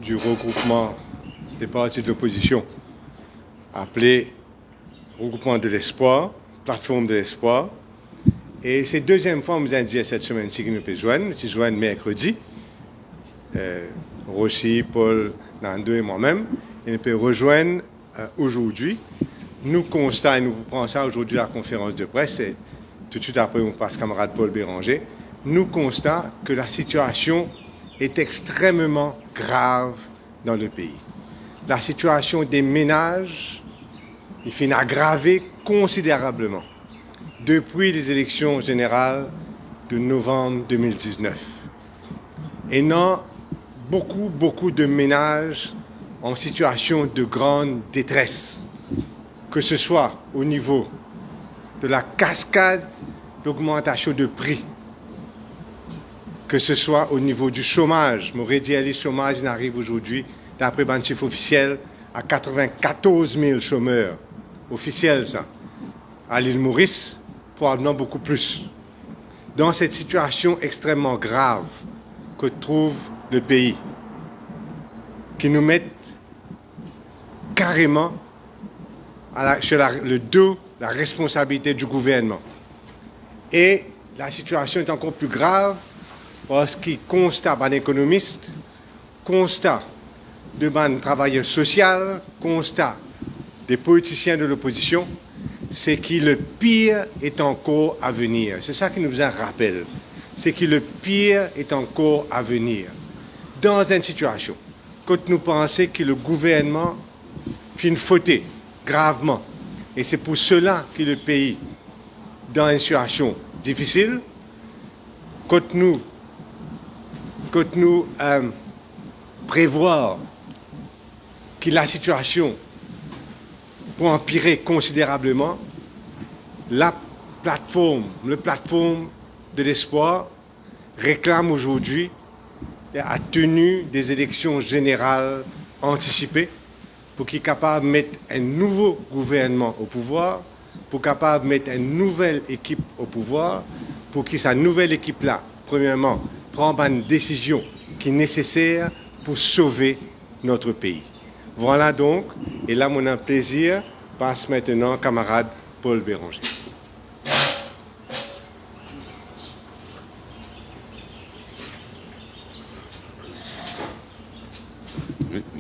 du regroupement des partis de l'opposition, appelé Regroupement de l'Espoir, Plateforme de l'Espoir. Et c'est la deuxième fois, nous avons dit cette semaine-ci que nous pouvons joindre. Nous joignons mercredi. Rochi, Paul, Nando et moi-même. Et nous pouvons rejoindre aujourd'hui. Nous constatons, et nous prenons ça aujourd'hui à la conférence de presse, et tout de suite après, on passe camarade Paul Béranger. Nous constatons que la situation est extrêmement grave dans le pays. La situation des ménages, il finit aggraver considérablement depuis les élections générales de novembre 2019. Et non, beaucoup de ménages en situation de grande détresse, que ce soit au niveau de la cascade d'augmentation de prix, que ce soit au niveau du chômage. M'aurait dit, le chômage il arrive aujourd'hui, d'après le chiffre officiel, à 94 000 chômeurs. Officiel, ça. À l'île Maurice, probablement beaucoup plus. Dans cette situation extrêmement grave que trouve le pays, qui nous met carrément sur le dos la responsabilité du gouvernement. Et la situation est encore plus grave parce qu'il constate un économiste, constat de un travailleur social, constat des politiciens de l'opposition, c'est que le pire est encore à venir. C'est ça qui nous en rappelle. C'est que le pire est encore à venir. Dans une situation, quand nous pensons que le gouvernement fait une faute gravement, et c'est pour cela que le pays, dans une situation difficile, quand nous prévoyons que la situation pour empirer considérablement, le plateforme de l'espoir réclame aujourd'hui la tenue des élections générales anticipées pour qu'il soit capable de mettre un nouveau gouvernement au pouvoir, pour qu'il soit capable de mettre une nouvelle équipe au pouvoir, pour que cette nouvelle équipe-là, premièrement, prenne une décision qui est nécessaire pour sauver notre pays. Voilà donc, et là, mon plaisir passe maintenant camarade Paul Béranger.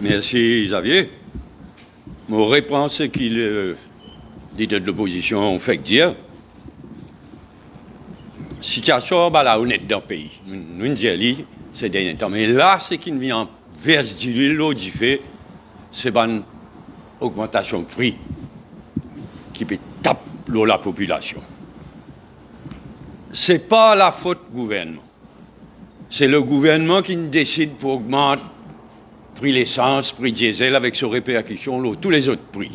Merci Xavier. Je reprends ce que le leader de l'opposition fait dire. Situation là honnête dans le pays. Nous disons c'est dernier temps. Mais là, ce qui vient verse du l'eau du fait, c'est une augmentation de prix qui peut taper l'eau la population. Ce n'est pas la faute du gouvernement. C'est le gouvernement qui décide pour augmenter le prix l'essence, prix diesel, avec ses répercussions, tous les autres prix.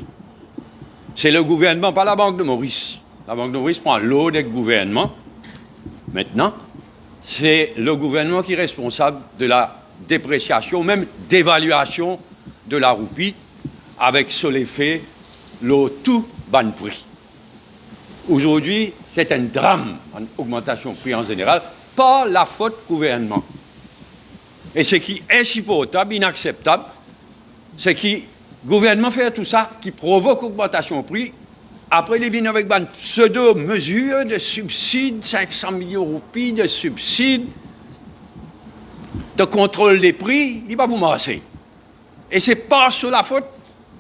C'est le gouvernement, pas la Banque de Maurice. La Banque de Maurice prend l'eau des gouvernements. Maintenant, c'est le gouvernement qui est responsable de la dépréciation, même d'évaluation de la roupie, avec sur l'effet, tout bas de prix. Aujourd'hui, c'est un drame, une augmentation de prix en général, pas la faute du gouvernement. Et ce qui est insupportable, inacceptable, c'est que le gouvernement fait tout ça, qui provoque augmentation de prix. Après, il vient avec une pseudo-mesure de subsides, 500 millions de roupies de subsides, de contrôle des prix, il va vous masser. Et ce n'est pas sur la faute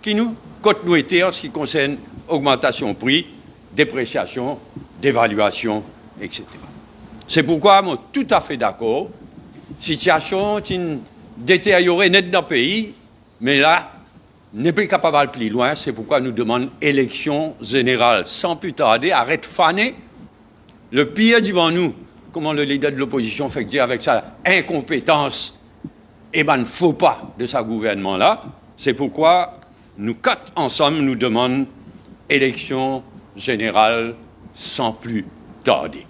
qui nous, quand nous étions en ce qui concerne augmentation de prix, dépréciation, dévaluation, etc. C'est pourquoi je suis tout à fait d'accord. Situation qui détériorée net dans le pays, mais là, n'est pas capable d'aller plus loin. C'est pourquoi nous demandons élection générale sans plus tarder. Arrête faner. Le pire devant nous, comment le leader de l'opposition fait dire avec sa incompétence, et ne faut pas de sa gouvernement-là. C'est pourquoi nous quatre ensemble nous demandons élection générale sans plus tarder.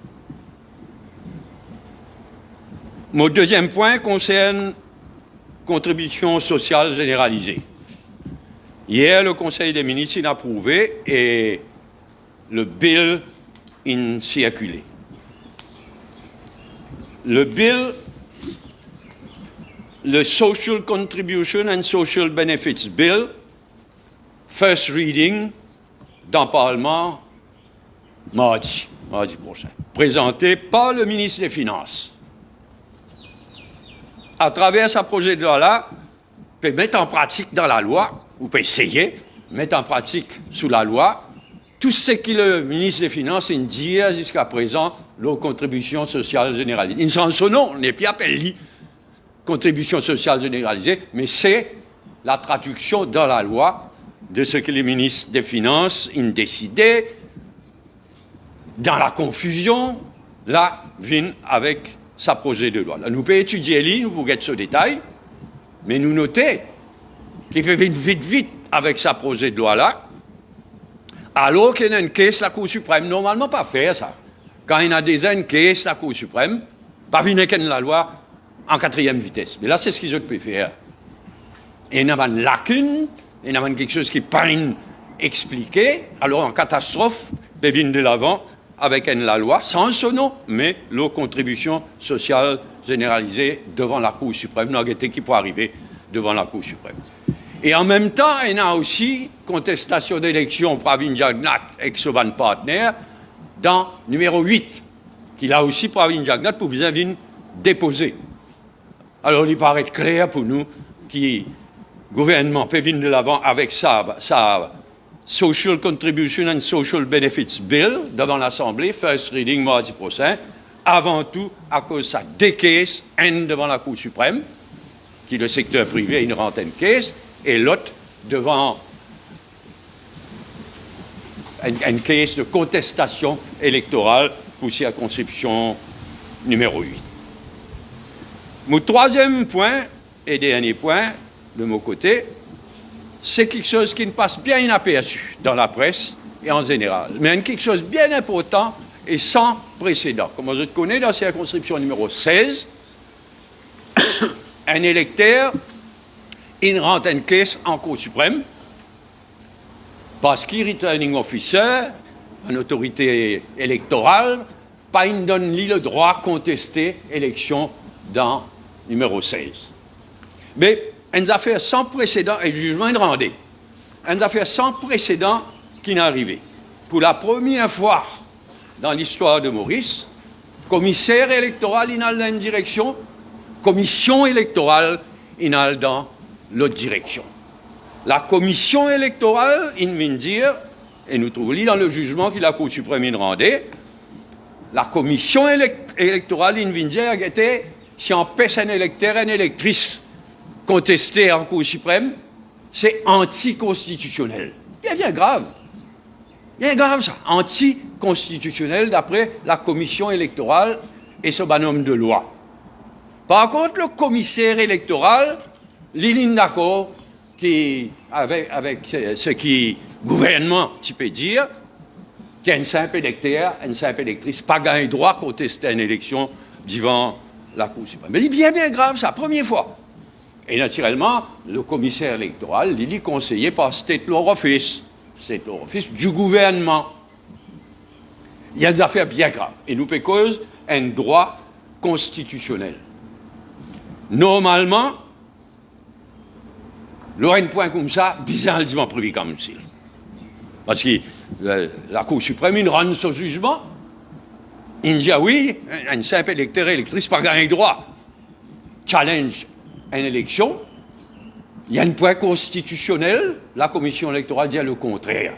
Mon deuxième point concerne contribution sociale généralisée. Hier, le Conseil des ministres l'a approuvé et le bill a circulé. Le bill le Social Contribution and Social Benefits Bill, first reading, dans le Parlement, mardi prochain, présenté par le ministre des Finances. À travers ce projet de loi-là, on peut mettre en pratique dans la loi, ou peut essayer de mettre en pratique sous la loi, tout ce que le ministre des Finances dit jusqu'à présent, la contribution sociale généralisée. Il s'en son nom, on n'est plus appelé contribution sociale généralisée, mais c'est la traduction dans la loi de ce que le ministre des Finances a décidé. Dans la confusion, là, vient avec sa projet de loi. Là, nous pouvons étudier, nous vous guettons ce détail, mais nous notons qu'il fait vite avec sa projet de loi-là, alors qu'il y a une caisse, la Cour suprême, normalement pas faire ça. Quand il y a des une caisse, la Cour suprême, pas venir qu'elle la loi en 4e vitesse. Mais là, c'est ce qu'ils ont pu faire. Et il y a une lacune, il y a quelque chose qui n'est pas expliqué, alors en catastrophe, ils viennent de l'avant avec la loi, sans son nom, mais la contribution sociale généralisée devant la Cour suprême, qui peut arriver devant la Cour suprême. Et en même temps, il y a aussi contestation d'élection Pravin Jagnat avec Soban Partner dans numéro 8, qu'il a aussi Pravin Jagnat pour bien venir déposer. Alors il paraît clair pour nous que le gouvernement peut venir de l'avant avec sa Social Contribution and Social Benefits Bill devant l'Assemblée, first reading mardi prochain, avant tout à cause de sa décaisse devant la Cour suprême, qui le secteur privé a une rentaine de caisses, et l'autre devant une caisse de contestation électorale pour circonscription numéro 8. Mon troisième point, et dernier point de mon côté, c'est quelque chose qui ne passe bien inaperçu dans la presse et en général, mais quelque chose de bien important et sans précédent. Comme je connais, dans la circonscription numéro 16, un électeur, il rentre une caisse en Cour suprême parce qu'il returning officer, une autorité électorale, pas il donne lui le droit de contester l'élection dans numéro 16. Mais une affaire sans précédent, et le jugement est rendu, une affaire sans précédent qui n'est arrivée. Pour la première fois dans l'histoire de Maurice, commissaire électoral, il a dans une direction, commission électorale, il a dans l'autre direction. La commission électorale, il vient dire, et nous trouvons dans le jugement que la Cour suprême rendait, la commission électorale, il vient dire, était, si on pèse un électeur, une électrice contestée en Cour suprême, c'est anticonstitutionnel. Bien grave. Bien grave ça. Anticonstitutionnel d'après la commission électorale et ce bonhomme de loi. Par contre, le commissaire électoral, il est d'accord avec ce qui gouvernement, tu peux dire, qu'il y a un simple électeur, une simple électrice, pas gagné droit à contester une élection devant la Cour suprême. Mais il est bien grave ça, première fois. Et naturellement, le commissaire électoral, il est conseillé par State Law Office du gouvernement. Il y a des affaires bien graves. Et nous peut cause un droit constitutionnel. Normalement, un point comme ça, bizarre devant Privy Council. Parce que la Cour suprême, il rend ce jugement. Il dit, ah oui, un simple électeur et électrice pas gagné droit. Challenge une élection. Il y a un point constitutionnel. La commission électorale dit le contraire.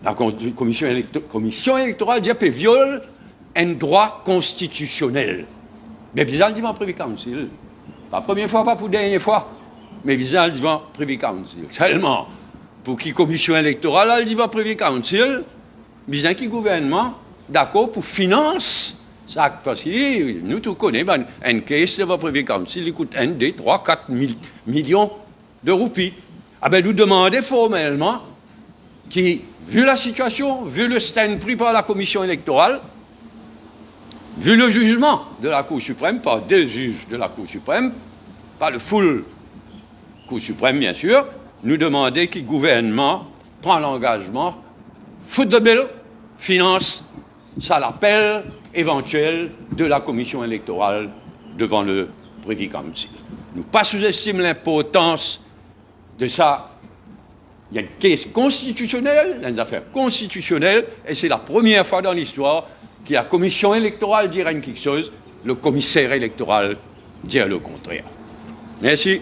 La commission électorale dit qu'elle viole un droit constitutionnel. Mais bizarre devant Privy Council. Pas la première fois, pas pour la dernière fois. Mais bizarre devant Privy Council. Seulement, pour qui commission électorale, elle devant Privy Council, bizarre qui gouvernement, d'accord, pour finance, ça, parce que nous tous connaissons, une caisse devant Privy Council, il coûte 1, 2, 3, 4 millions de roupies. Ah ben, nous demandons formellement, qui, vu la situation, vu le stand pris par la commission électorale, vu le jugement de la Cour suprême, par 2 juges de la Cour suprême, pas le full Cour suprême, bien sûr, nous demander que le gouvernement prend l'engagement, foot de bill, finance, ça l'appel éventuel de la commission électorale devant le Privy Council. Nous pas sous-estime l'importance de ça. Il y a une caisse constitutionnelle, une affaire constitutionnelle, et c'est la première fois dans l'histoire que la commission électorale dira quelque chose, le commissaire électoral dira le contraire. Merci.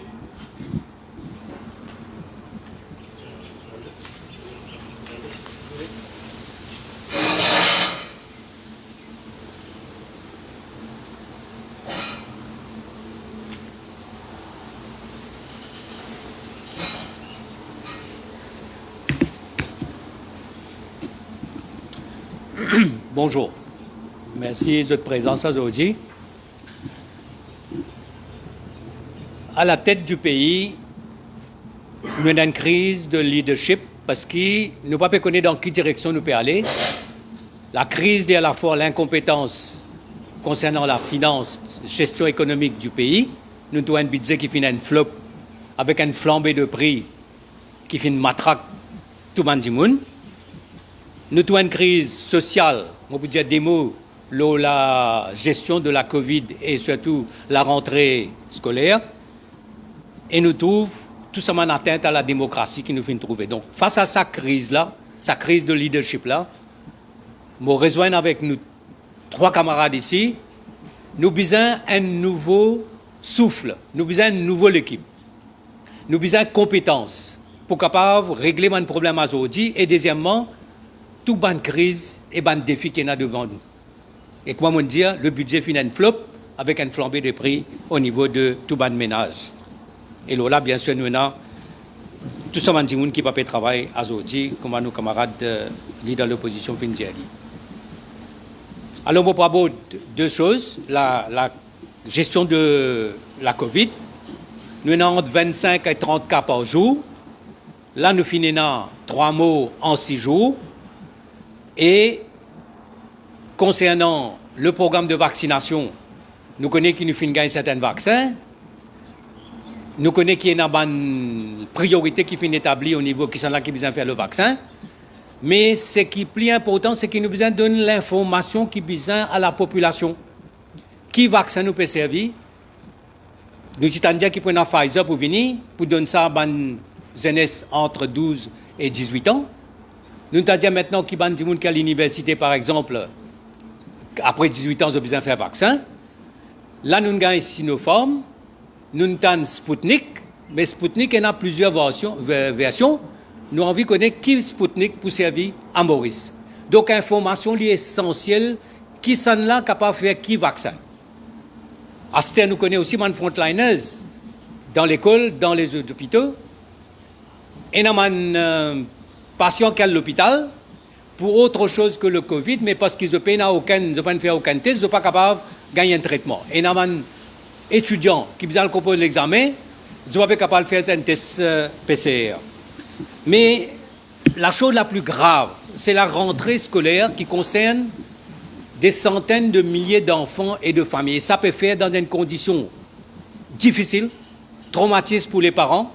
Bonjour. Merci de votre présence aujourd'hui. À la tête du pays, nous avons une crise de leadership parce que nous ne pouvons pas connaître dans quelle direction nous pouvons aller. La crise est à la fois l'incompétence concernant la finance, gestion économique du pays. Nous avons un budget qui finit un flop avec une flambée de prix qui finit matraque tout le monde. Nous avons une crise sociale, on peut dire des mots, la gestion de la Covid et surtout la rentrée scolaire. Et nous trouvons tout ça en atteinte à la démocratie qui nous fait trouver. Donc, face à cette crise-là, sa crise de leadership-là, je rejoins avec nous 3 camarades ici, nous avons besoin d'un nouveau souffle, nous avons besoin d'une nouvelle équipe, nous avons besoin de compétences pour capable régler mon problème aujourd'hui et deuxièmement, toute bonne crise et bonne défi qu'il y a devant nous. Et comment on dit, le budget finit un flop avec une flambée de prix au niveau de tout bon ménage. Et là, bien sûr, nous avons tout ça qui ne peut pas travailler aujourd'hui, comme nos camarades leaders de l'opposition viennent dire. Alors, on parle de 2 choses. La gestion de la Covid. Nous avons entre 25 et 30 cas par jour. Là, nous finissons 3 mots en 6 jours. Et concernant le programme de vaccination, nous connaissons qu'il nous fait gagner certains vaccins. Nous connaissons qu'il y a une priorité qui finit établie au niveau qui sont là qui besoin de faire le vaccin. Mais ce qui est plus important, c'est qu'il nous besoin de donner l'information qui besoin à la population. Qui vaccin nous peut servir? Nous disons qui prennent un Pfizer pour venir, pour donner ça à une jeunesse entre 12 et 18 ans. Nous avons dit maintenant qu'il y a des gens qui à l'université, par exemple, après 18 ans, ils ont besoin de faire un vaccin. Là, nous avons Sinopharm, nous avons Sputnik, mais Sputnik, il y a plusieurs versions. Nous avons envie de connaître qui Sputnik pour servir à Maurice. Donc, information essentielle qui sont là capables de faire qui vaccin. À ce temps, nous connaissons aussi les frontliners dans l'école, dans les hôpitaux. Et nous avons patients qui sont à l'hôpital pour autre chose que le Covid, mais parce qu'ils ne peuvent faire aucun test, ils ne sont pas capables de gagner un traitement. Et nous avons des étudiants qui besoin de composer l'examen, ils ne sont pas capables de faire un test PCR. Mais la chose la plus grave, c'est la rentrée scolaire qui concerne des centaines de milliers d'enfants et de familles. Et ça peut faire dans des conditions difficiles, traumatisme pour les parents,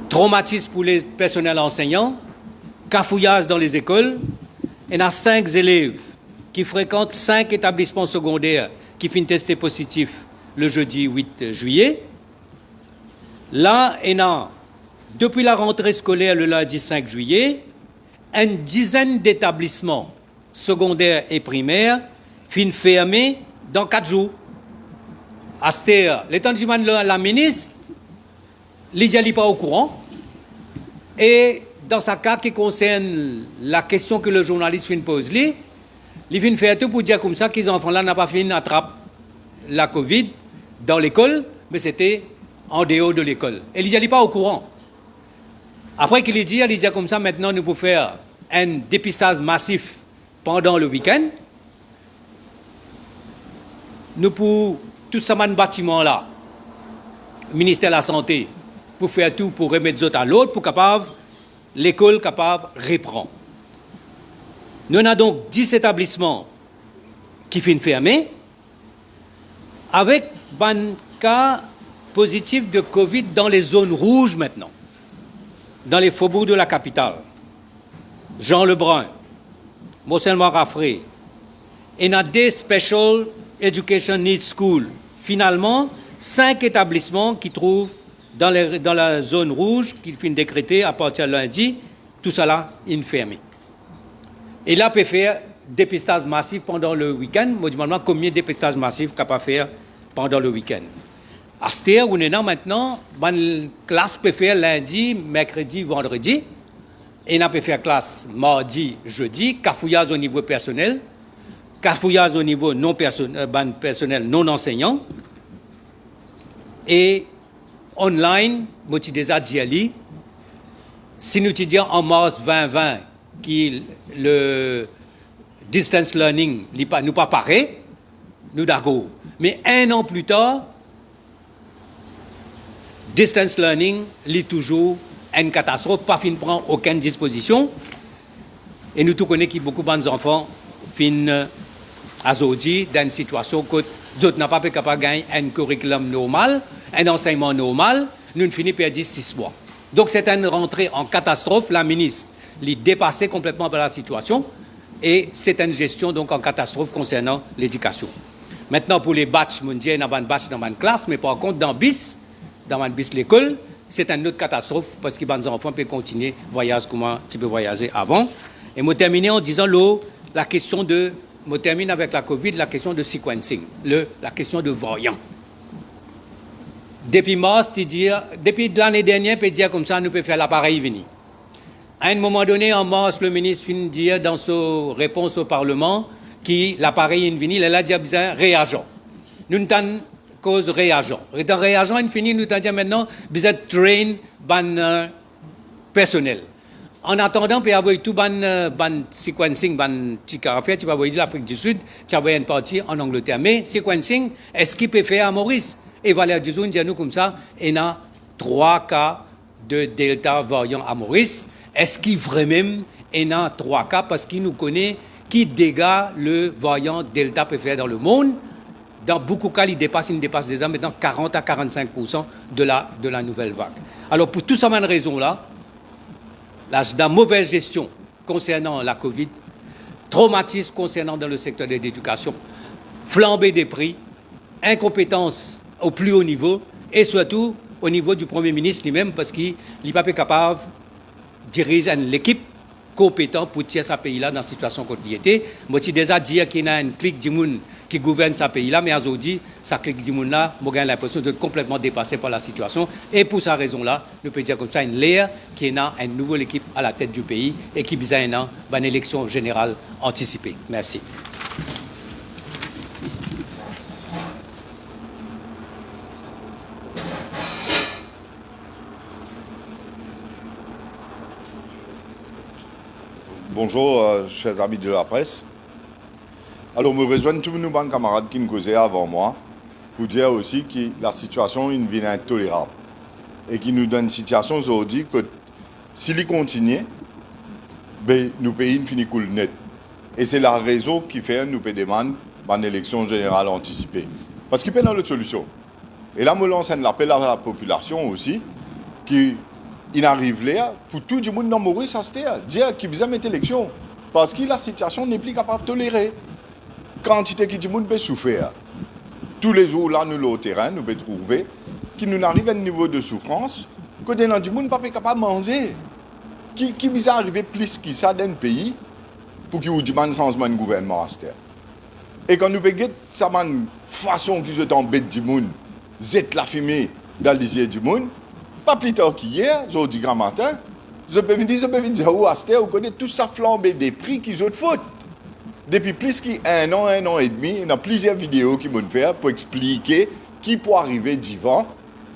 traumatisme pour les personnels enseignants, cafouillage dans les écoles. Il y a 5 élèves qui fréquentent 5 établissements secondaires qui finissent testés positifs le jeudi 8 juillet. Là, il y a, depuis la rentrée scolaire le lundi 5 juillet, une dizaine d'établissements secondaires et primaires finissent fermés dans 4 jours. À cette heure, l'établissement de la ministre, il n'est pas au courant. Et dans ce cas qui concerne la question que le journaliste pose, il vient faire tout pour dire comme ça qu'ils enfants-là n'ont pas fini d'attraper la Covid dans l'école, mais c'était en dehors de l'école. Et il n'est pas au courant. Après qu'il dit comme ça, maintenant nous pouvons faire un dépistage massif pendant le week-end. Nous pouvons, tout ça, dans bâtiment-là, ministère de la Santé, pour faire tout pour remettre les autres à l'autre, pour capable, l'école capable reprend. Nous avons donc 10 établissements qui finissent fermés, avec un cas positif de Covid dans les zones rouges maintenant, dans les faubourgs de la capitale. Jean Lebrun, Mossel-Marafré, et dans des Special Education Needs Schools. Finalement, 5 établissements qui trouvent dans la zone rouge qu'il finit décréter à partir de lundi, tout cela est fermé. Et là, peut faire dépistage massif pendant le week-end. Moi, je me demande combien de dépistage massif capable faire pendant le week-end. À ce stade, on est maintenant, la classe peut faire lundi, mercredi, vendredi. Et on peut faire classe mardi, jeudi, cafouillage au niveau personnel, cafouillage au niveau non personnel, non enseignant. Et online, moi, je déjà dit, si nous disons en mars 2020 que le distance learning nous pas pareil, nous d'accord. Mais un an plus tard, distance learning est toujours une catastrophe, pas fin prendre aucune disposition. Et nous tous connaissons que beaucoup d'enfants fin aujourd'hui dans une situation que d'autres n'ont pas pu gagner un curriculum normal, un enseignement normal, nous finissons par 6 mois. Donc c'est une rentrée en catastrophe. La ministre l'est dépassée complètement par la situation et c'est une gestion donc en catastrophe concernant l'éducation. Maintenant pour les batchs, on dit il y a un batch dans une classe, mais par contre dans un bis l'école, c'est une autre catastrophe parce que les enfants peuvent continuer le voyage comme tu peux voyager avant. Et je termine en disant la question de, je termine avec la Covid, la question de sequencing, la question de variant. Depuis mars, depuis l'année dernière, on peut dire comme ça, nous pouvons faire l'appareil venir. À un moment donné, en mars, le ministre finit de dire dans sa réponse au Parlement que l'appareil est venu, il a dit besoin de réagents. Nous avons cause réagents. Et dans réagents, il finit, nous avons dit maintenant besoin de train ban personnel. En attendant, il y a tout ban sequencing, ban ticarafia, tu vas voir l'Afrique du Sud, tu vas voir une partie en Angleterre. Mais sequencing, est-ce qu'il peut faire à Maurice? Et Valère Duzon dit à nous comme ça, il y a 3 cas de Delta variant à Maurice. Est-ce qu'il vraiment il y a 3 cas parce qu'il nous connaît qui dégâts le variant Delta peut faire dans le monde? Dans beaucoup de cas, il dépasse déjà maintenant 40 à 45% de la nouvelle vague. Alors pour toutes ces raisons-là, la mauvaise gestion concernant la Covid, traumatisme concernant dans le secteur de l'éducation, flambée des prix, incompétence au plus haut niveau et surtout au niveau du Premier ministre lui-même parce qu'il n'est pas capable de diriger l'équipe compétente pour tirer ce pays-là dans la situation qu'on y était. Moi, j'ai déjà dit qu'il y a une clique du monde qui gouverne ce pays-là, mais aujourd'hui, sa clique du monde-là, j'ai l'impression d'être complètement dépassé par la situation. Et pour cette raison-là, nous pouvons dire comme ça, une l'ère qui est une nouvelle équipe à la tête du pays et qui a une élection générale anticipée. Merci. Bonjour, chers amis de la presse. Alors, je rejoins tous nos camarades qui me causaient avant moi pour dire aussi que la situation est intolérable et qui nous donne une situation aujourd'hui que s'il continue, ben, nos pays finissent cool net. Et c'est la raison qui fait nous demander une élection générale anticipée. Parce qu'il n'y a pas d'autre solution. Et là, je lance un appel à la population aussi qui il arrive là pour tout le monde dans Maurice à se dire qu'il besoin mettre élection parce que la situation n'est plus capable de tolérer. Quantité qui du monde peut souffrir. Tous les jours là nous au terrain nous pouvons trouver qu'il nous arrive à un niveau de souffrance que dans du monde pas capable de manger. Qui besoin arriver plus que ça dans le pays pour qu'il y ait un changement de gouvernement à ce terre. Et quand nous voyons ça une façon qui se t'embête du monde, zette la fumée dans les yeux du monde. Pas plus tard qu'hier, jeudi grand matin, je peux vous dire, où à cette heure, vous connaissez tout ça flambé des prix qui ont de faute. Depuis plus qu'un an et demi, il y a plusieurs vidéos qui vont faire pour expliquer qui peut arriver d'ivant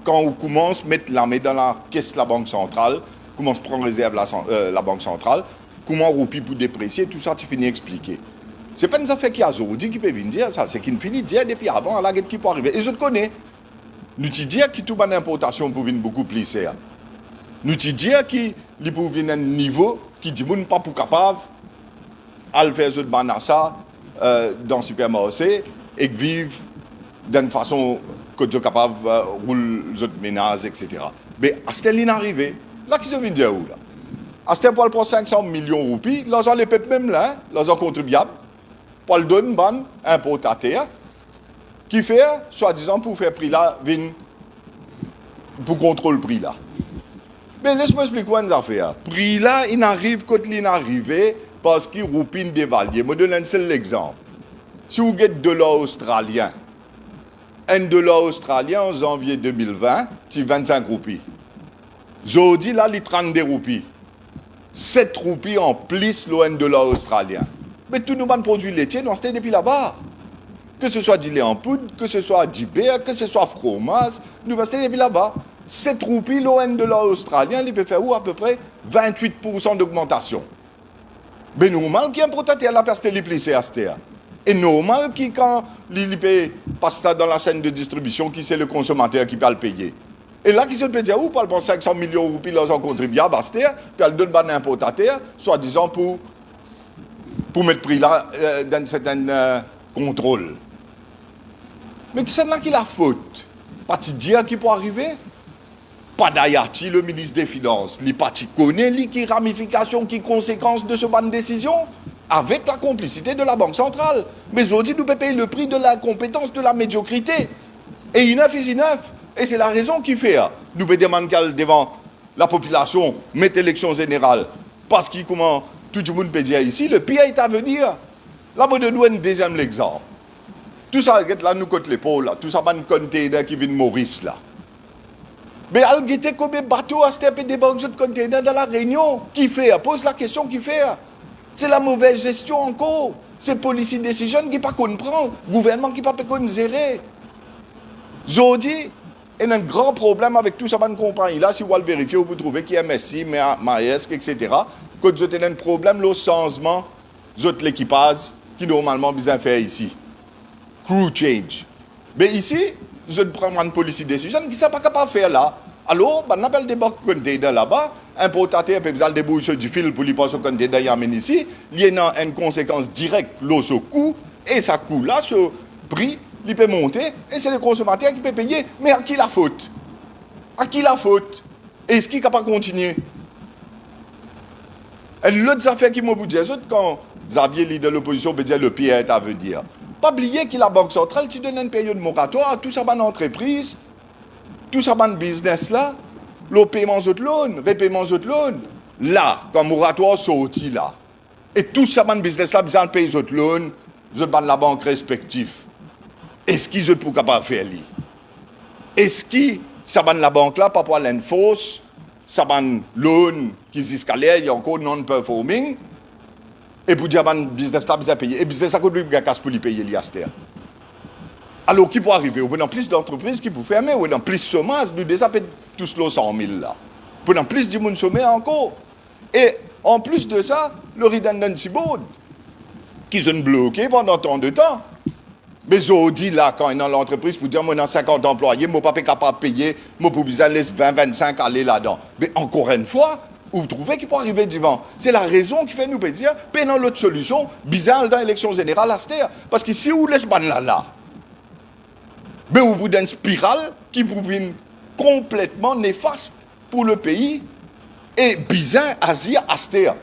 quand on commence à mettre la main dans la caisse de la Banque centrale, commence à prendre réserve la Banque centrale, comment rouper pour déprécier, tout ça, tu finis d'expliquer. Ce n'est pas une affaire qui a aujourd'hui qui peut venir dire ça, c'est qu'il finit de dire depuis avant, à la guette qui peut arriver. Et je te connais. Nous te disons que toute importation peut venir beaucoup plus cher. Nous te disons qu'il peut venir à un niveau qui dit que pas pour capable de faire ce banassa dans le supermarché et vivre d'une façon que tu es capable de rouler les ménages, etc. Mais à ce temps-là, il est arrivé. Là, qui se vient dire où là? À ce temps-là, pour 500 millions de roupies, l'argent les peuples même là, l'argent contribuable, pour le donner ban importateur. Qui fait, soi-disant, pour faire prix là, pour contrôler le prix là. Mais laisse-moi expliquer une affaire. Prix là, il arrive quand il est arrivé parce qu'il roupine dévalué. Je vous donne un seul exemple. Si vous avez $1 australien, $1 australien en janvier 2020, c'est 25 roupies. Aujourd'hui, là, il 32 roupies. 7 roupies en plus le $1 australien. Mais tous nos produits laitiers, nous c'était depuis là-bas. Que ce soit du lait en poudre, que ce soit du beurre, que ce soit fromage, nous c'était depuis là-bas. 7 roupies, le $1 australien, il peut faire où à peu près 28% d'augmentation. Mais normal qu'il y ait un protataire là parce que il plissé à cette terre. Et normal qu'il quand il passe ça dans la chaîne de distribution, qui c'est le consommateur qui peut le payer. Et là, qui se peut dire, où parle pour 500 millions de roupies, là, ont contribué à Bastia, puis elle donne un importateur, soi-disant pour mettre prix là dans un certain contrôle. Mais qui c'est là qui la faute? Pas de dire qui peut arriver? Pas d'Ayati, le ministre des Finances. Il pas connaît qui ramification, qui conséquences de ce ban de décision, avec la complicité de la Banque centrale. Mais aujourd'hui, nous pouvons payer le prix de l'incompétence, de la médiocrité. Et INEF est INEF. Et c'est la raison qui fait. Nous pouvons demander devant la population, mettre élection générale. Parce que, comment tout le monde peut dire ici, le pire est à venir. Là, je donne un deuxième exemple. Tout ça, là, nous côté l'épaule, tout ça, un container qui vient de Maurice, là. Mais elle guettait combien de bateaux à cette des banques de containers dans la Réunion? Qui fait? Pose la question qui fait. C'est la mauvaise gestion encore. C'est policy decision qui ne pas comprendre. Gouvernement qui ne pas gérer. Aujourd'hui, il y a un grand problème avec tout ça, bonne compagnie. Là, si vous le vérifiez, vous trouvez qu'il y a Messi, Maersk, etc. Quand vous avez un problème, le changement de l'équipage qui normalement besoin faire ici. Crew change. Mais ici, je prends une policy decision qui ne sont pas capable de faire là. Alors, on appelle des banques containers là-bas, importateur peut besoin déboucher du fil pour lui passer au container y ici. Il y a une conséquence directe, ce coût, et ça coût là, ce prix, il peut monter, et c'est le consommateur qui peut payer. Mais à qui la faute? À qui la faute? Est-ce qu'il ne peut pas continuer? Et l'autre affaire qui m'a dit, quand Xavier, leader de l'opposition, peut dire le pire est à venir. Pas oublier que la Banque centrale, tu donne une période moratoire à tout ça, bonne entreprise, tout ça, bonne business là, le paiement de loan, repaiement de loan, là, quand moratoire sorti là, et tout ça, bonne business là, besoin de payer de loan, de la banque respective. Est-ce qu'ils sont pour capable de faire lui? Est-ce que ça bonne la banque là, pas pour l'enforce, ça bonne loan qui s'escalait, il y a encore non-performing? Et pour dire que le business là, besoin de payer. Et le business là, il y a casse pour lui payer l'IASTER. Alors, qui peut arriver? On a plus d'entreprises qui peuvent fermer, on a plus de chômage, nous déjà tous les 100 000 là. On a plus de monde chômé encore. Et en plus de ça, le redundancy board, qui sont bloqués pendant tant de temps. Mais aujourd'hui, là, quand il y a l'entreprise, pour dire, moi, j'ai 50 employés, je ne suis pas capable de payer, je peux besoin de laisser 20-25 aller là-dedans. Mais encore une fois, vous trouvez qu'il peut arriver devant. C'est la raison qui fait nous dire, payons l'autre solution, bizarre dans l'élection générale à cette. Parce que si vous laissez là, mais vous vous une spirale qui vous devient complètement néfaste pour le pays et bizarre à dire à cette.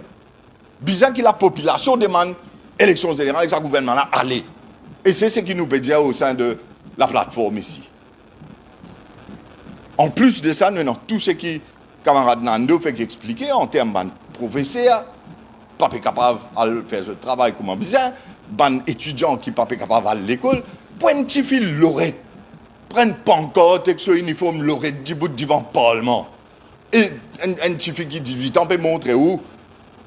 Bizarre que la population demande élection générale avec ce gouvernement-là, allez. Et c'est ce qui nous peut dire au sein de la plateforme ici. En plus de ça, nous avons tout ce qui camarade Nando fait expliquer en termes de professeurs, pas capable de faire ce travail comme besoin, ban étudiants qui pas capable d'aller à l'école, pour un petit fil lorette, prendre pancarte avec ce uniforme lorette du bout devant le Parlement. Et un petit fil qui 18 ans peut montrer où,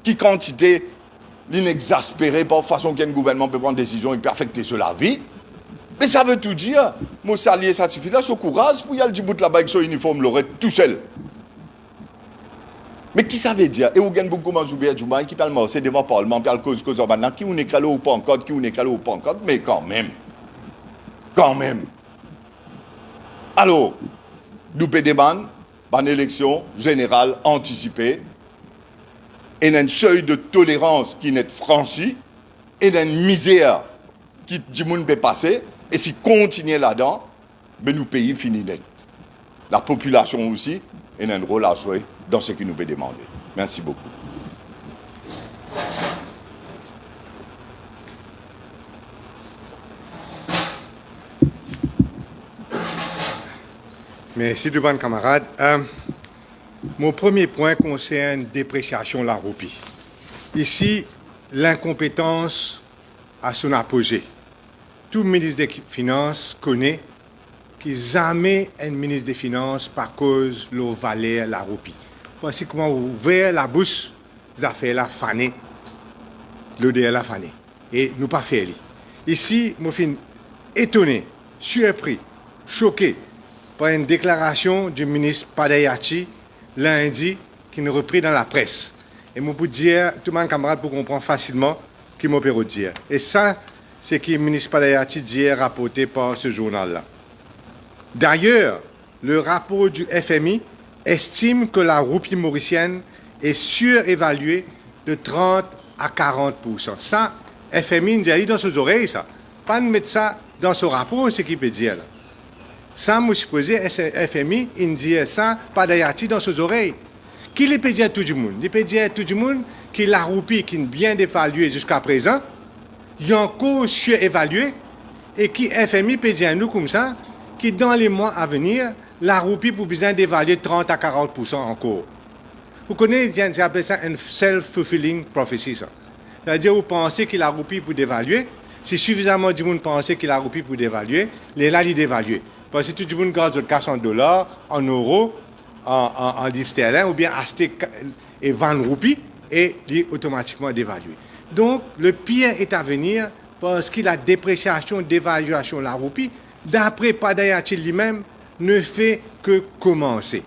qui quantité l'inexaspéré par façon qu'un gouvernement peut prendre des décisions et peut affecter sur la vie. Mais ça veut tout dire. Mon salier certifié là, ce courage pour y aller du bout là-bas avec ce uniforme lorette tout seul. Mais qui ça veut dire? Et où gagne beaucoup de gens qui parlent c'est devant le Parlement, puis cause maintenant, qui on écrit au pancarte, qui on écrit au pancarte, mais quand même. Quand même. Alors, nous pouvons demander une élection générale anticipée, et un seuil de tolérance qui n'est franchi, et une misère qui du monde peut passer, et si continuer là-dedans, ben nous pays fini net. La population aussi a un rôle à jouer dans ce qui nous peut demander. Merci beaucoup. Merci, tout bon camarade. Mon premier point concerne dépréciation de la roupie. Ici, l'incompétence a son apogée. Tout ministre des Finances connaît que jamais un ministre des Finances par cause de valeur la roupie. Voici comment vous ouvrez la bouche, vous avez la fanée, l'ODR la fanée. Et nous pas fait. Ici, je suis étonné, surpris, choqué par une déclaration du ministre Padayachi lundi qui nous repris dans la presse. Et je peux dire, tout le monde camarade pour comprendre facilement ce qu'il m'a pu dire. Et ça, c'est ce que le ministre Padayachi dit rapporté par ce journal-là. D'ailleurs, le rapport du FMI estime que la roupie mauricienne est surévaluée de 30 à 40%. Ça, FMI nous a dit dans ses oreilles, ça. Pas de mettre ça dans ce rapport, c'est ce qu'il peut dire. Là. Ça, je suppose, FMI, il dit ça, Padayachi dans ses oreilles. Qui peut dire à tout le monde? Il peut dire à tout le monde que la roupie qui est bien dévaluée jusqu'à présent, il est encore surévaluée et qui FMI peut dire à nous comme ça, que dans les mois à venir, la roupie pour besoin d'évaluer 30 à 40% encore. Vous connaissez, j'appelle ça un self-fulfilling prophecy, ça. C'est-à-dire, vous pensez que la roupie pour dévaluer, si suffisamment de monde pense que la roupie pour dévaluer, les là, il dévaluer. Parce que tout le monde garde 400 $, en euros, en livres sterling, ou bien acheter et vendre roupies, et il est automatiquement dévalué. Donc, le pire est à venir parce que la dépréciation, dévaluation de la roupie, d'après Padayachi lui-même, ne fait que commencer.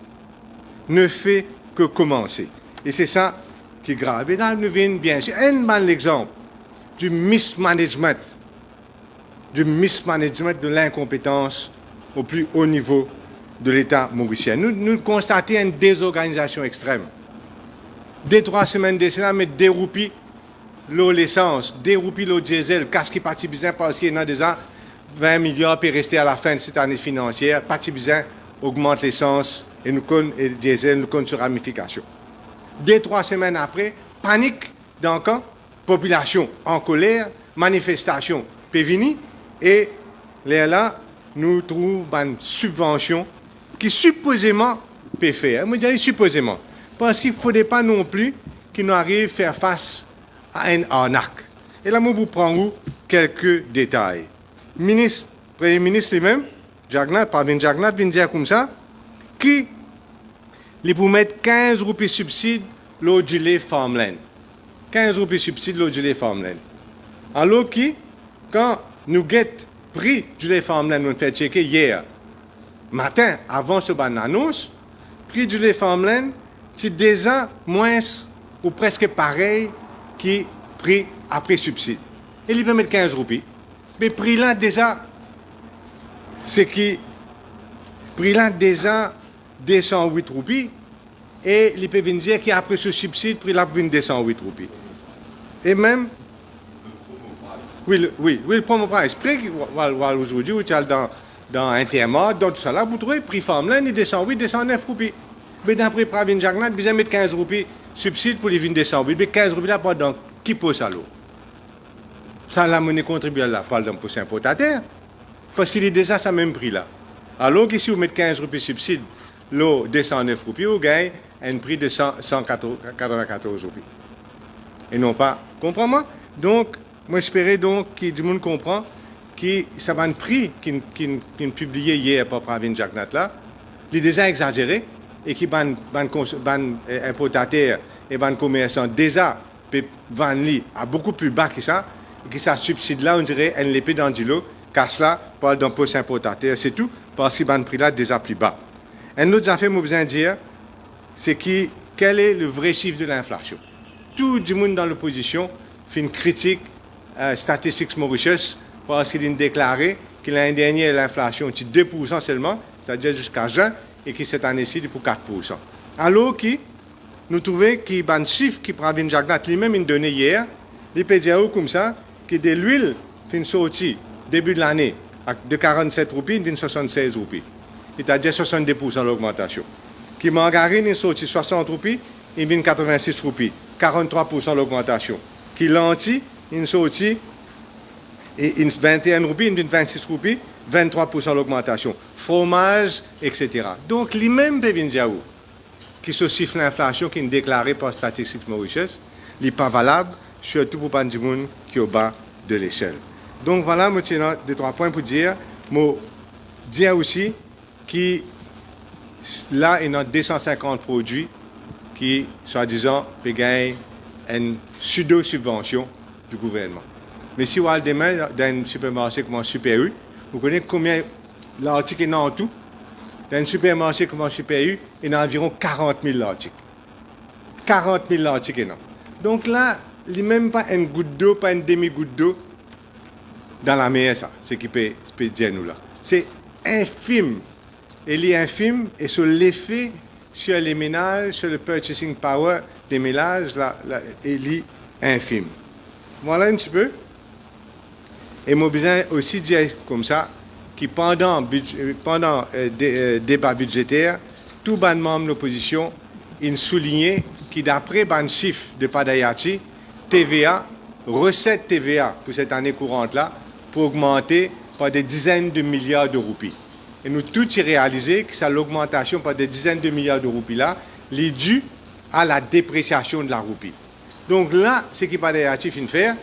Ne fait que commencer. Et c'est ça qui est grave. Et là, nous venons bien sûr. Un bon exemple du mismanagement, de l'incompétence au plus haut niveau de l'État mauricien. Nous constatons une désorganisation extrême. Dès 3 semaines de cela, mais des roupies, l'eau, l'essence, des roupies, l'eau diesel, qu'est-ce qui partit bien parce qu'il y a déjà 20 milliards pour rester à la fin de cette année financière, parti bien augmente l'essence et nous connaissons le diesel, nous connaissons sur ramification. 2-3 semaines après, panique dans le camp, population en colère, manifestation pévini et là, nous trouvons une subvention qui supposément peut faire. Je dis supposément, parce qu'il ne faudrait pas non plus qu'il nous arrive à faire face à une arnaque. Et là, je vous prends quelques détails. Premier ministre lui-même, Parvin Jagnat, vient dire comme ça, qui il pour mettre 15 roupies subsides l'eau du lait farmland. 15 roupies subsides l'eau du lait farmland. Alors que, quand nous guettons prix du lait farmland, nous fait checker hier matin, avant ce ban annonce, prix du lait farmland, c'est déjà moins ou presque pareil que prix après subside. Et il peut mettre 15 roupies. Mais prix là déjà, c'est qui prix là déjà 208 roupies et il peut venir dire qu'après ce subside, prix là vient 208 roupies. Et même, oui, le promo price. Prix aujourd'hui, vous êtes dans Intermart, dans tout ça là, vous trouvez prix farmland est 208, 209 roupies. Mais d'après Pravin Jagnat, vous allez mettre 15 roupies subside pour les vins 208. Mais 15 roupies là, pendant qui pose à l'eau? Ça, la monnaie contribuable là, pas pour importateur, parce qu'il est déjà à ce même prix là. Alors que si vous mettez 15 roupies subside, l'eau 209 roupies, vous gagnez un prix de 194 roupies. Et non pas, comprends-moi? Donc, moi j'espérais donc que tout le monde comprend que ça va un prix qui est publié hier par Pravin Jagnat là, il est déjà exagéré et qui ban importateur et ban commerçant déjà peut vendre à beaucoup plus bas que ça. Que ça subside là, on dirait un épée dans du lot, car cela parle d'un poste importateur, c'est tout, parce qu'il y a un prix là déjà plus bas. Un autre affaire, moi, besoin de dire, c'est quel est le vrai chiffre de l'inflation. Tout le monde dans l'opposition fait une critique Statistics Mauritius, parce qu'il a déclaré que l'année dernière, l'inflation était 2% seulement, c'est-à-dire jusqu'à juin, et que cette année-ci, il est pour 4%. Alors que nous trouvons qu'il y a un chiffre qui Pravin Jagnat lui-même a donné hier, il peut dire comme ça, que de l'huile fin sortie début de l'année de 47 roupies, il vient 76 roupies. C'est-à-dire 70% l'augmentation. Qui margarine est sorti 60 roupies, il vient 86 roupies. 43% l'augmentation. Qui lentilles, il sorti 21 roupies, il vient 26 roupies. 23% l'augmentation. Fromage, etc. Donc, les mêmes Pévinjaou, qui se siffle l'inflation qui est déclarée par Statistics Mauritius, n'est pas valable, surtout pour les gens qui sont au bas de l'échelle. Donc, voilà, moi, j'ai 2-3 points pour dire. Moi, dire aussi que là, il y a 250 produits qui, soi-disant, peuvent gagner une pseudo-subvention du gouvernement. Mais si vous allez demain dans un supermarché comme un Super U, vous connaissez combien l'article est en tout? Dans un supermarché comme un Super U, il y a environ 40 000 articles. 40 000 articles. Donc là, il n'y a même pas une goutte d'eau, pas une demi-goutte d'eau dans la mer, ça, ce qui peut dire nous là. C'est infime. Il est infime et sur l'effet sur les ménages, sur le purchasing power des ménages, là, il est infime. Voilà un petit peu. Et moi, besoin aussi dire comme ça, que pendant débat budgétaire, tout les membres de l'opposition, ils soulignaient que d'après les chiffres de Padayachi, TVA, recette TVA pour cette année courante-là, pour augmenter par des dizaines de milliards de roupies. Et nous tous y réalisé que ça, l'augmentation par des dizaines de milliards de roupies-là, est due à la dépréciation de la roupie. Donc là, ce qui Padayachi fin faire,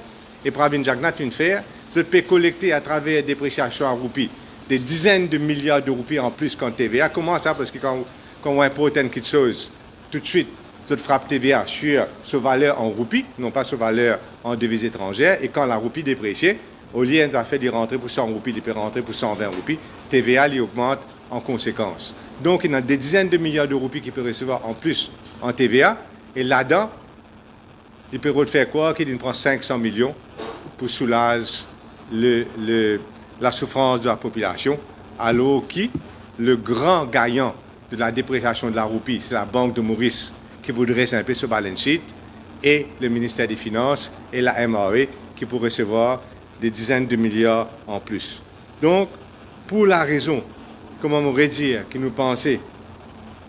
et Pravin Jagnat fin faire, je peux collecter à travers la dépréciation en roupie des dizaines de milliards de roupies en plus qu'en TVA. Comment ça? Parce que quand on importe quelque chose, tout de suite, je frappe TVA sur sa valeur en roupie, non pas sa valeur en devises étrangères. Et quand la roupie dépréciée, au lieu de fait de rentrer pour 100 roupies, il peut rentrer pour 120 roupies, TVA il augmente en conséquence. Donc, il y a des dizaines de milliards de roupies qu'il peut recevoir en plus en TVA. Et là-dedans, il peut faire quoi? Qu'il prend 500 millions pour soulager la souffrance de la population, alors que le grand gagnant de la dépréciation de la roupie, c'est la Banque de Maurice qui voudrait un peu ce balance sheet, et le ministère des Finances et la MRA qui pourraient recevoir des dizaines de milliards en plus. Donc, pour la raison, comment on pourrait dire, que nous pensons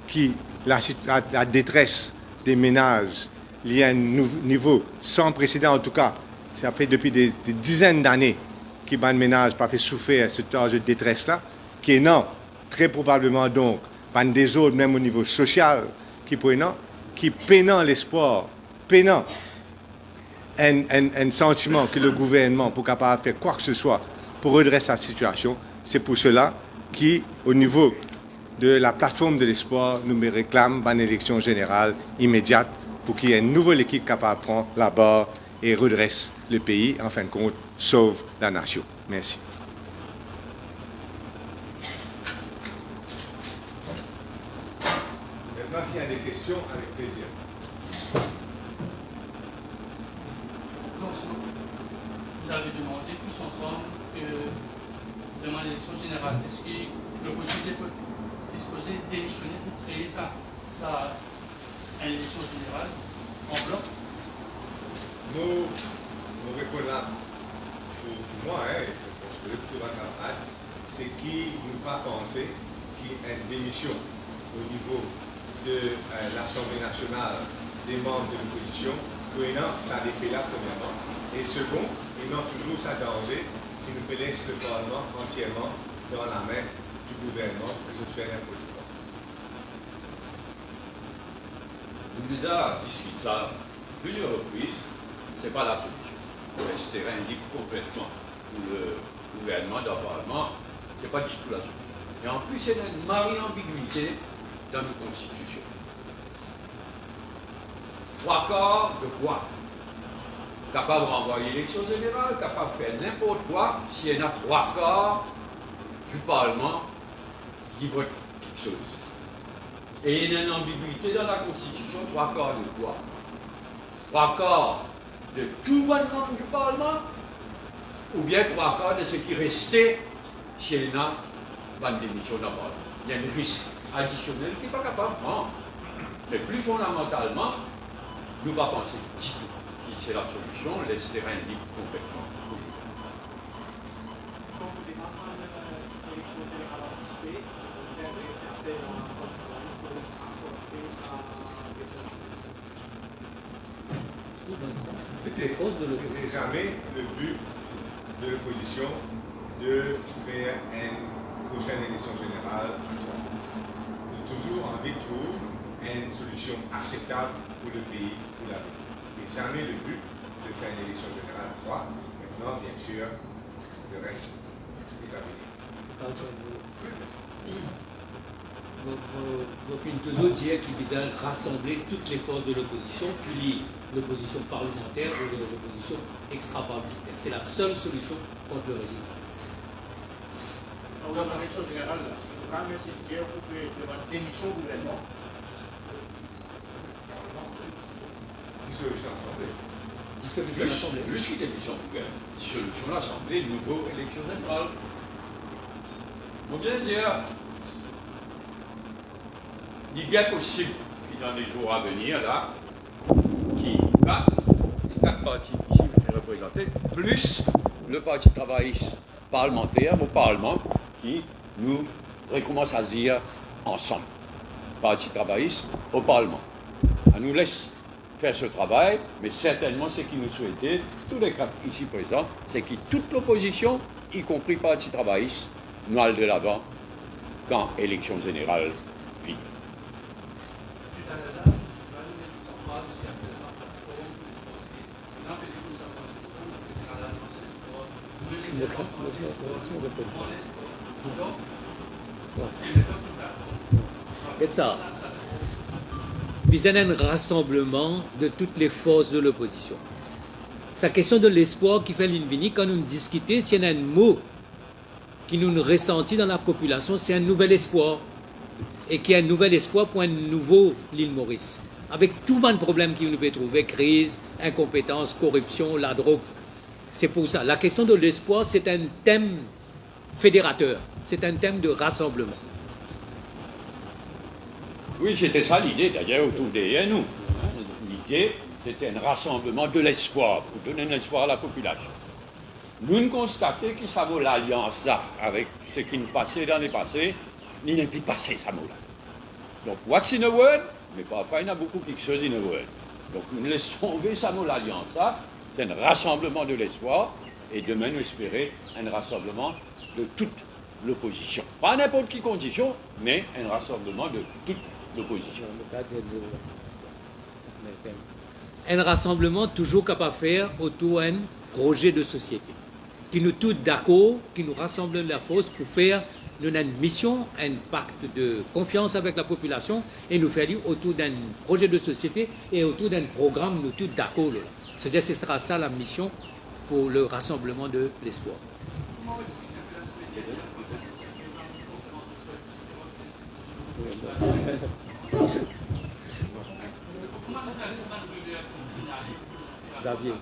que la détresse des ménages liée à un niveau sans précédent, en tout cas, ça fait depuis des dizaines d'années que les ménages pas fait souffrir ce âge de détresse-là, qui est non, très probablement donc, pas des autres, même au niveau social, qui peinant l'espoir, peinant un sentiment que le gouvernement pour capable de faire quoi que ce soit pour redresser la situation. C'est pour cela qu'au niveau de la plateforme de l'espoir, nous me réclamons une élection générale immédiate pour qu'il y ait une nouvelle équipe capable de prendre la barre et redresse le pays, en fin de compte, sauve la nation. Merci. Maintenant, s'il y a des questions, avec plaisir. Vous avez demandé tous ensemble que, devant l'élection générale, est-ce que l'opposition peut disposer de démissionner pour créer une élection générale en bloc? Nous reconnaissons, pour moi, et pour tout le camarade, c'est qu'il ne pas penser qu'il y a une démission au niveau de l'Assemblée nationale des membres de l'opposition, que ça a des faits là, premièrement. Et second, ils ont toujours ça danger qui nous laisse le Parlement entièrement dans la main du gouvernement que je fais n'importe quoi. Nous déjà discuté ça plusieurs reprises, ce n'est pas la solution. Rester indique complètement pour le gouvernement dans le Parlement, ce n'est pas du tout la solution. Et en plus, il y a une marée ambiguïté dans nos constitutions. 3/4 de quoi? Capable de renvoyer l'élection générale, capable de faire n'importe quoi, s'il y en a 3/4 du Parlement qui vote quelque chose. Et il y a une ambiguïté dans la Constitution, 3/4 de quoi? 3/4 de tout le membre du Parlement, ou bien 3/4 de ce qui restait si il y a une démission dans le Parlement. Il y a un risque additionnel qui n'est pas capable de prendre. Mais plus fondamentalement, nous ne pas penser que si c'est la solution, laisse terrain libre complètement. C'était jamais le but de l'opposition de faire une prochaine élection générale à 3. Nous avons toujours envie de trouver une solution acceptable pour le pays, pour la vie. Et jamais le but de faire une élection générale à 3. Maintenant, bien sûr, le reste est à venir. Vous finissez toujours dire qu'il vise à rassembler toutes les forces de l'opposition, qu'il y ait l'opposition parlementaire ou l'opposition extra-parlementaire. C'est la seule solution contre le régime. Dans l'élection générale, quand même, c'est bien pour que la démission du gouvernement. Dissolution assemblée. Plus qu'il démission du gouvernement. Dissolution de l'Assemblée, nouveau élection générale. On vient de dire, il est bien possible qu'il dans les jours à venir, là, qui les quatre partis ici représentés, plus le Parti travailliste parlementaire au Parlement, qui nous recommence à dire ensemble. Parti travailliste au Parlement. On nous laisse faire ce travail, mais certainement ce qui nous souhaitait, tous les quatre ici présents, c'est que toute l'opposition, y compris Parti travailliste, nous aille de l'avant quand élection générale vient. C'est ça. Il y a un rassemblement de toutes les forces de l'opposition. C'est la question de l'espoir qui fait l'invini quand nous discutons. S'il y a un mot qui nous ressentit dans la population, c'est un nouvel espoir. Et qui est un nouvel espoir pour un nouveau l'île Maurice. Avec tout le problème qu'il nous peut trouver, crise, incompétence, corruption, la drogue. C'est pour ça. La question de l'espoir, c'est un thème fédérateur. C'est un thème de rassemblement. Oui, c'était ça l'idée d'ailleurs autour des nous. L'idée, c'était un rassemblement de l'espoir, pour donner un espoir à la population. Nous ne constatons que ça vaut l'alliance là, avec ce qui nous passait dans les passés, il n'est plus passé ça vaut là. Donc, what's in a word? Mais parfois, il y en a beaucoup qui chose in a word. Donc, nous laissons tomber ça vaut l'alliance là, c'est un rassemblement de l'espoir, et demain, nous espérons un rassemblement de toute l'opposition. Pas à n'importe quelle condition, mais un rassemblement de toute l'opposition. Un rassemblement toujours capable de faire autour d'un projet de société. Qui nous tous d'accord, qui nous rassemble la force pour faire une mission, un pacte de confiance avec la population et nous faire autour d'un projet de société et autour d'un programme, nous tous d'accord. C'est-à-dire que ce sera ça la mission pour le rassemblement de l'espoir. Xavier.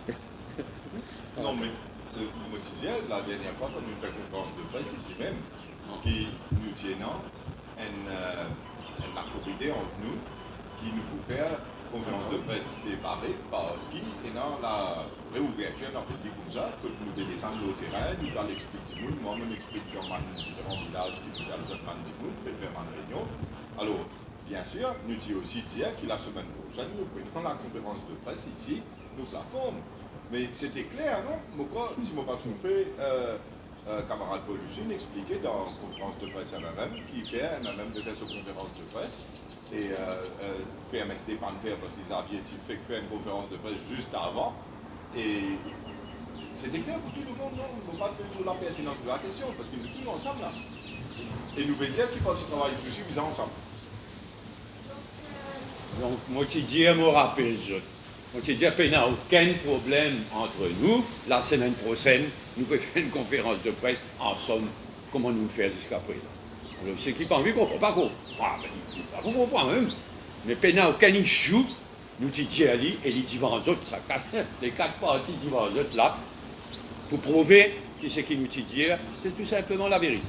Non, mais moi, je disais, la dernière fois, quand nous fait une conférence de presse ici même, qui nous tiennent une activité entre nous, qui nous peut faire conférence de presse séparée parce qu'il y a la réouverture d'un public comme ça, que nous descendons au terrain, nous allons expliquer du monde, moi-même explique dans différents villages qui nous allons faire du monde, faire une réunion. Alors, bien sûr, nous disons aussi dire que la semaine prochaine, nous prenons la conférence de presse ici, nos plateformes. Mais c'était clair, non? Si je ne me pas trompé, camarade Paul Lucine expliquait dans la conférence de presse MMM qui fait MMM de faire cette conférence de presse et PMX dépend de faire parce qu'ils avaient fait une conférence de presse juste avant. Et c'était clair pour tout le monde, non? On ne peut pas faire la pertinence de la question parce que nous sommes tous ensemble là. Et nous veut dire qu'ils pensent qu'ils travaillent plus suffisant ensemble. Donc, moi, qui dis, je me rappelle, moi, qui dis, qu'il n'y a aucun problème entre nous. La semaine prochaine, nous pouvons faire une conférence de presse ensemble, comme on nous fait jusqu'à présent. Alors, ceux qui n'ont pas envie, ne comprennent pas qu'on comprend même. Mais il n'y a aucun issue, nous disons Ali et les divers autres, les quatre partis divers autres là, pour prouver que ce qui nous dit dire, c'est tout simplement la vérité.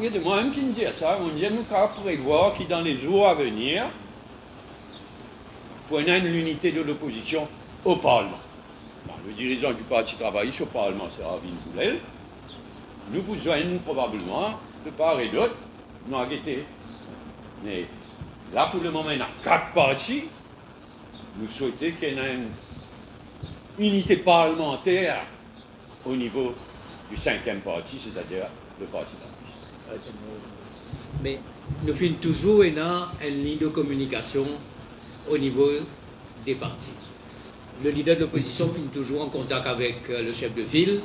Il y a de moi-même qui me dit ça, on dit nous qu'à prévoir qui dans les jours à venir, pour une l'unité de l'opposition au Parlement. le dirigeant du Parti travailliste au Parlement, c'est Ravin Boulel, nous vous joignons probablement de part et d'autre, nous avons guetté. Mais là, pour le moment, il y a 4 partis. Nous souhaitons qu'il y ait une unité parlementaire au niveau du 5e parti, c'est-à-dire le Parti travailliste. Mais nous finissons toujours une ligne de communication au niveau des partis. Le leader de l'opposition finit toujours en contact avec le chef de ville,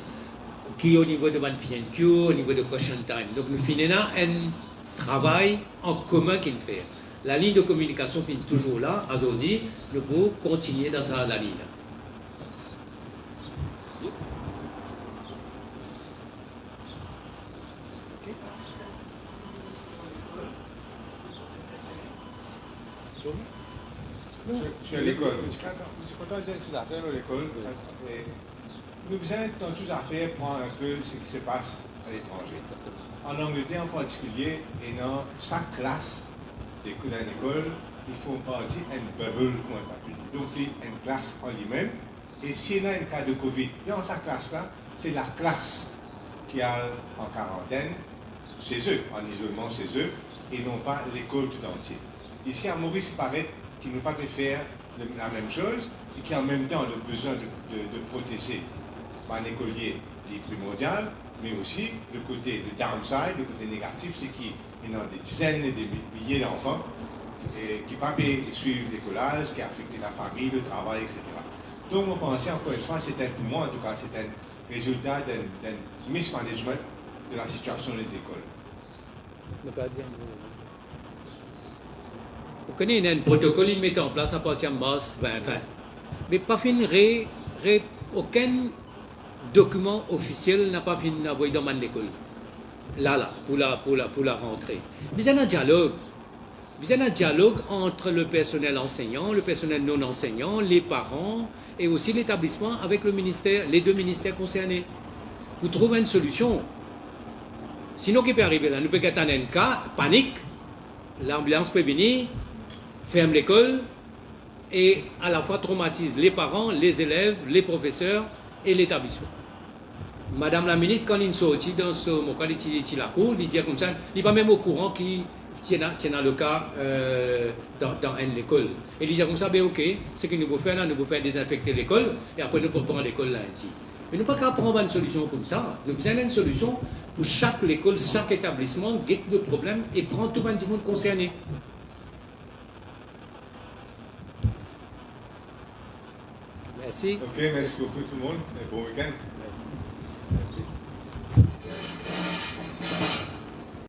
qui au niveau de PNQ, au niveau de Question Time. Donc nous finissons un travail en commun qu'il fait. La ligne de communication finit toujours là. Aujourd'hui, nous pouvons continuer dans la ligne. Je suis à l'école. Je suis content de dire tout à fait à l'école. Nous besoin dans toutes affaires prendre un peu ce qui se passe à l'étranger. En Angleterre en particulier, et dans chaque classe d'une école, il faut partie une bubble, comme on appelle. Donc, il y a une classe en lui-même. Et s'il y a un cas de Covid dans sa classe-là, c'est la classe qui est en quarantaine chez eux, en isolement chez eux, et non pas l'école tout entière. Ici, à Maurice, il paraît qu'il ne peut pas faire la même chose et qui en même temps a besoin de protéger un écolier qui est primordial, mais aussi le côté de downside, le côté négatif, c'est qu'il y a des dizaines et des milliers d'enfants qui ne peuvent pas suivre l'écolage, qui affectent la famille, le travail, etc. Donc, on pensait encore une fois, pour moi en tout cas, c'est un résultat d'un mismanagement de la situation des écoles. Vous connaissez un protocole qu'il met en place à partir de mars 2020. Mais pas fini, aucun document officiel n'a pas fini d'envoyer dans l'école. Là, pour la rentrée. Il y a un dialogue. Il y a un dialogue entre le personnel enseignant, le personnel non enseignant, les parents et aussi l'établissement avec le ministère, les 2 ministères concernés. Pour trouver une solution. Sinon, ce qui peut arriver là, nous pouvons attendre un cas, panique, l'ambulance peut venir, ferme l'école et à la fois traumatise les parents, les élèves, les professeurs et l'établissement. Madame la ministre, quand il sortit dans ce moment, quand il était la cour, il dit comme ça, il n'est pas même au courant qu'il tient le cas dans une école. Et il dit comme ça, ben ok, ce que nous pouvons faire là, nous pouvons faire désinfecter l'école et après nous pouvons prendre l'école lundi. Mais nous ne pouvons pas prendre une solution comme ça. Nous avons une solution pour chaque école, chaque établissement, guette le problème et prendre tout le monde concerné. Merci. Ok, merci beaucoup tout le monde. Bon week-end.